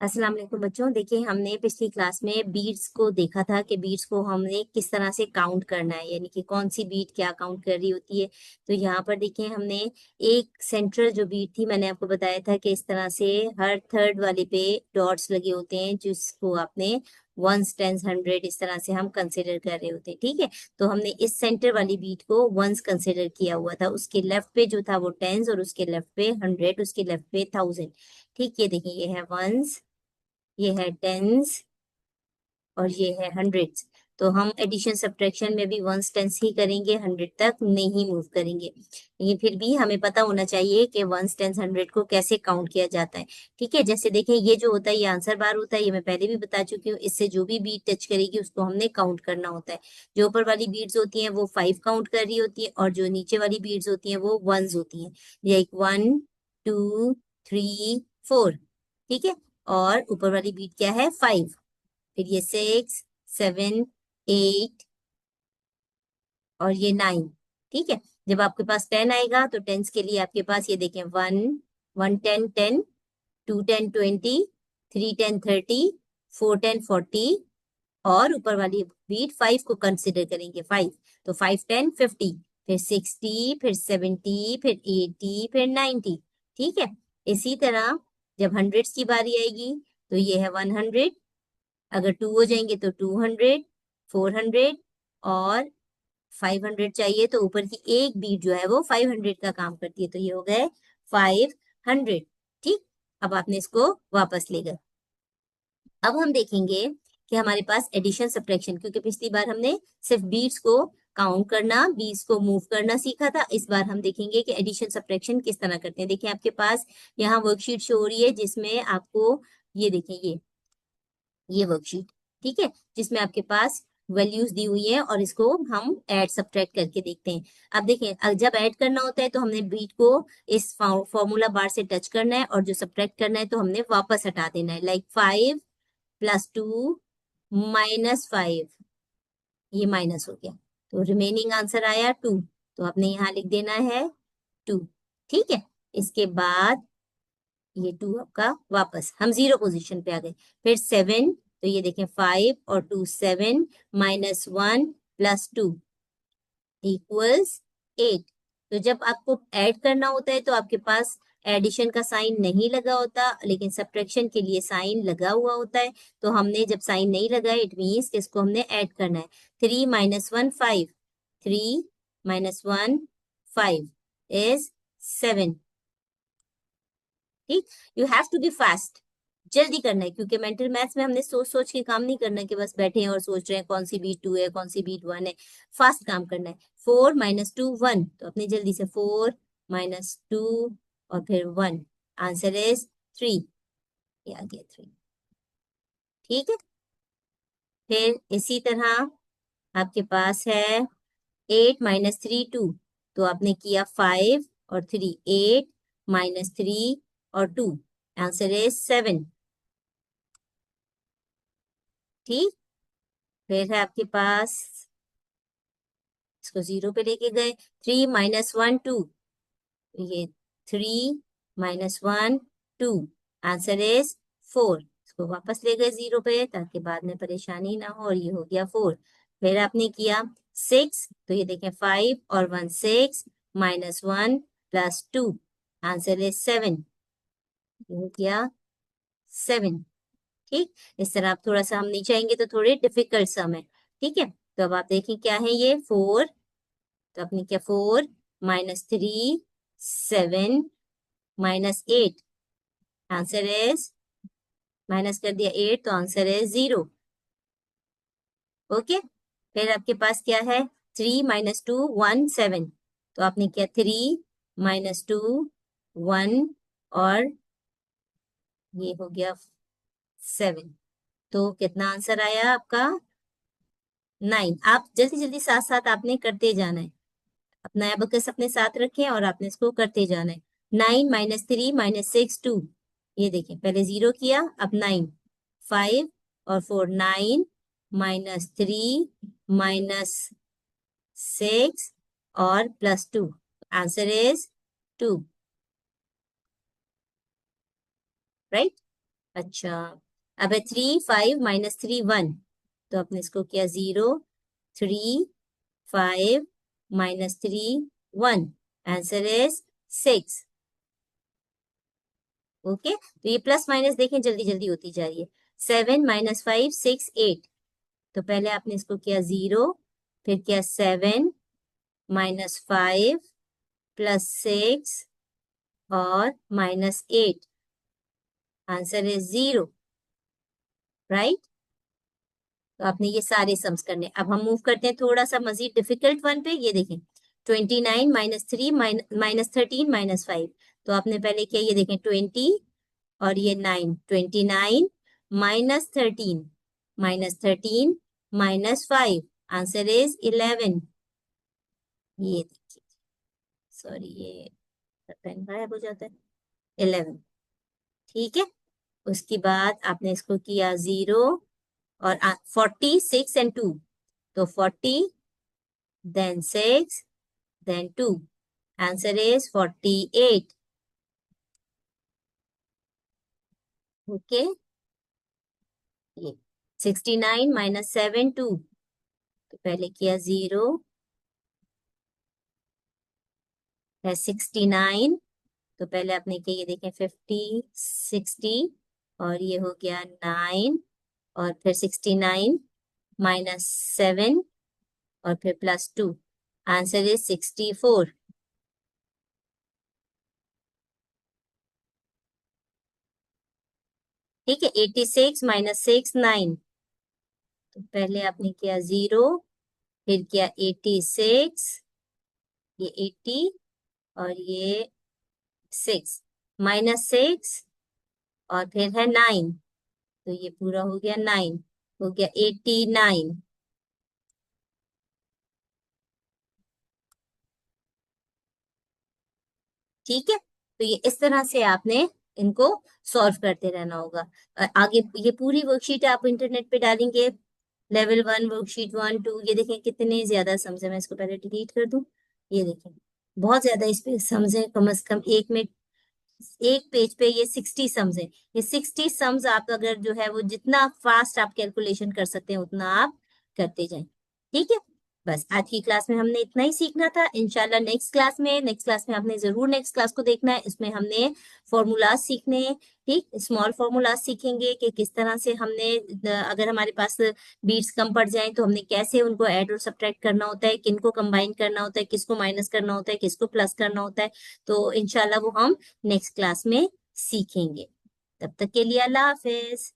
अस्सलाम वालेकुम बच्चों। देखिए, हमने पिछली क्लास में बीट्स को देखा था कि बीट्स को हमने किस तरह से काउंट करना है, यानी कि कौन सी बीट क्या काउंट कर रही होती है। तो यहाँ पर देखिए, हमने एक सेंट्रल जो बीट थी, मैंने आपको बताया था कि इस तरह से हर थर्ड वाले पे डॉट्स लगे होते हैं, जिसको आपने वंस टेंस हंड्रेड इस तरह से हम कंसिडर कर रहे होते हैं। ठीक है, तो हमने इस सेंटर वाली बीट को वंस कंसिडर किया हुआ था। उसके लेफ्ट पे जो था वो टेंस, और उसके लेफ्ट पे हंड्रेड, उसके लेफ्ट पे थाउजेंड। ठीक, ये देखिए, ये है वंस, ये है टेंस, और ये है हंड्रेड्स। तो हम एडिशन सब्ट्रैक्शन में भी वंस टेंस ही करेंगे, हंड्रेड तक नहीं मूव करेंगे। लेकिन फिर भी हमें पता होना चाहिए कि वंस टेंस हंड्रेड को कैसे काउंट किया जाता है। ठीक है, जैसे देखें, ये जो होता है ये आंसर बार होता है, ये मैं पहले भी बता चुकी हूँ। इससे जो भी बीट टच करेगी उसको हमने काउंट करना होता है। जो ऊपर वाली बीट्स होती हैं वो 5 काउंट कर रही होती है, और जो नीचे वाली बीट्स होती हैं वो वंस होती हैं, लाइक 1 2 3 4। ठीक है, और ऊपर वाली बीट क्या है, 5। फिर ये 6 7 8 और ये 9। ठीक है, जब आपके पास 10 आएगा तो टेंस के लिए आपके पास ये देखें, 1 1 10 10, 2 10 20, 3 10 30, 4 10 40, और ऊपर वाली बीट 5 को कंसिडर करेंगे, 5। तो 5 10 50, फिर 60, फिर 70, फिर 80, फिर 90। ठीक है, इसी तरह जब हंड्रेड्स की बारी आएगी तो ये है 100। अगर 2 हो जाएंगे तो 200, 400, और 500 चाहिए तो ऊपर की एक बीट जो है वो 500 का काम करती है, तो ये हो गए 500। ठीक, अब आपने इसको वापस ले गए। अब हम देखेंगे कि हमारे पास एडिशन सब्ट्रैक्शन, क्योंकि पिछली बार हमने सिर्फ बीट्स को काउंट करना, बीट्स को मूव करना सीखा था। इस बार हम देखेंगे कि एडिशन सब्ट्रैक्शन किस तरह करते हैं। देखिए, आपके पास यहाँ वर्कशीट शो हो रही है, जिसमें आपको ये देखें, ये वर्कशीट, ठीक है, जिसमें आपके पास वैल्यूज दी हुई है, और इसको हम ऐड सब्ट्रैक्ट करके देखते हैं। अब देखें, जब ऐड करना होता है तो हमने बीट को इस फॉर्मूला बार से टच करना है, और जो सब्ट्रैक्ट करना है तो हमने वापस हटा देना है, लाइक 5 + 2 - 5, ये माइनस हो गया, तो रिमेनिंग आंसर आया 2। तो आपने यहाँ लिख देना है 2। ठीक है, इसके बाद ये 2 आपका वापस, हम 0 पोजीशन पे आ गए। फिर 7, तो ये देखें, 5 और 2 7, -1 + 2 = 8। तो जब आपको ऐड करना होता है तो आपके पास एडिशन का साइन नहीं लगा होता, लेकिन सब्ट्रैक्शन के लिए साइन लगा हुआ होता है। तो हमने जब साइन नहीं लगाया, इट मीन्स कि इसको हमने ऐड करना है। 3 - 1 5, 3 - 1 5 इज 7। ठीक, you have to be fast, जल्दी करना है, क्योंकि मेंटल मैथ्स में हमने सोच सोच के काम नहीं करना कि बस बैठे हैं और सोच रहे हैं कौन सी बीट 2 है, कौन सी बीट 1 है। फास्ट काम करना है। 4 - 2 1, तो अपने जल्दी से 4 - 2 और फिर 1, आंसर इज 3। ये आ गया 3। ठीक है, फिर इसी तरह आपके पास है 8 - 3 2, तो आपने किया 5 और 3, 8 - 3 और 2, आंसर इज 7। ठीक, फिर है आपके पास, इसको 0 पे लेके गए, 3 - 1 2, ये 3 - 1 2, आंसर इज 4। इसको वापस ले गए 0 पे, ताकि बाद में परेशानी ना हो, और ये हो गया 4। फिर आपने किया 6, तो ये देखें, 5 और 1 6 - 1 + 2, आंसर इज 7। ये हो गया 7। ठीक, इस तरह आप थोड़ा सा हम नीचे आएंगे तो थोड़े डिफिकल्ट सम है। ठीक है, तो अब आप देखें क्या है, ये 4, तो आपने क्या, 4 - 3 7 -8, आंसर इज, माइनस कर दिया 8, तो आंसर है 0। ओके, फिर आपके पास क्या है, 3 - 2 1 7, तो आपने क्या, 3 - 2 1, और ये हो गया 7। तो कितना आंसर आया आपका, 9। आप जल्दी जल्दी साथ साथ आपने करते जाना है, अपना एबकस अपने साथ रखें और आपने इसको करते जाना है। 9 - 3 - 6 2, ये देखें, पहले 0 किया, अब 9, 5 और 4, 9 - 3 -6 और +2, आंसर इज 2, राइट। अच्छा, अब है 3 5 माइनस 3 1, तो आपने इसको किया 0 3 5 माइनस 3 1, आंसर इज 6। ओके, तो ये प्लस माइनस देखें जल्दी जल्दी होती जा रही है। 7 माइनस 5 6 8, तो पहले आपने इसको किया 0, फिर किया 7 माइनस 5 प्लस 6 और माइनस 8, आंसर इज 0, राइट। तो आपने ये सारे सम्स करने। अब हम मूव करते हैं थोड़ा सा मजीद डिफिकल्ट वन पे। ये देखें 29 माइनस 3 माइनस 13 माइनस 5, तो आपने पहले किया, ये देखें 20 और ये 9, 29 माइनस 13 माइनस 5, आंसर इज 11। ये देखिए, सॉरी ये पेन गायब हो जाता है। 11, ठीक है। उसके बाद आपने इसको किया 0 और 40 6 एंड 2, तो 40 then 6 then 2, answer is 48। Okay, ये 69 माइनस 7 2, तो पहले किया 0 है 69, तो पहले आपने किया, ये देखें 50 60 और ये हो गया 9 और फिर 69 माइनस 7 और फिर प्लस 2, आंसर इज 64। ठीक है, 86 माइनस 6 9, तो पहले आपने किया 0, फिर किया 86, ये 80 और ये 6 माइनस 6 और फिर है 9, तो ये पूरा हो गया 9, हो गया 89। ठीक है, तो ये इस तरह से आपने इनको सॉल्व करते रहना होगा। आगे ये पूरी वर्कशीट आप इंटरनेट पे डालेंगे, लेवल 1 वर्कशीट 1 2, ये देखें कितने ज्यादा सम्स है। मैं इसको पहले डिलीट कर दूं। ये देखें बहुत ज्यादा इस पे सम्स है, कम से कम एक पेज पे ये 60 सम्स है। ये 60 सम्स आप अगर जो है वो जितना फास्ट आप कैलकुलेशन कर सकते हैं उतना आप करते जाएं। ठीक है, बस आज की क्लास में हमने इतना ही सीखना था। इंशाल्लाह नेक्स्ट क्लास में आपने जरूर नेक्स्ट क्लास को देखना है। इसमें हमने फॉर्मूलाज सीखने हैं। ठीक, स्मॉल फॉर्मूलाज सीखेंगे कि किस तरह से हमने अगर हमारे पास बीट्स कम पड़ जाएं तो हमने कैसे उनको ऐड और सब्ट्रैक्ट करना होता है, किनको कंबाइन करना होता है, किसको माइनस करना होता है, किसको प्लस करना होता है। तो इंशाल्लाह वो हम नेक्स्ट क्लास में सीखेंगे। तब तक के लिए अल्लाह हाफिज।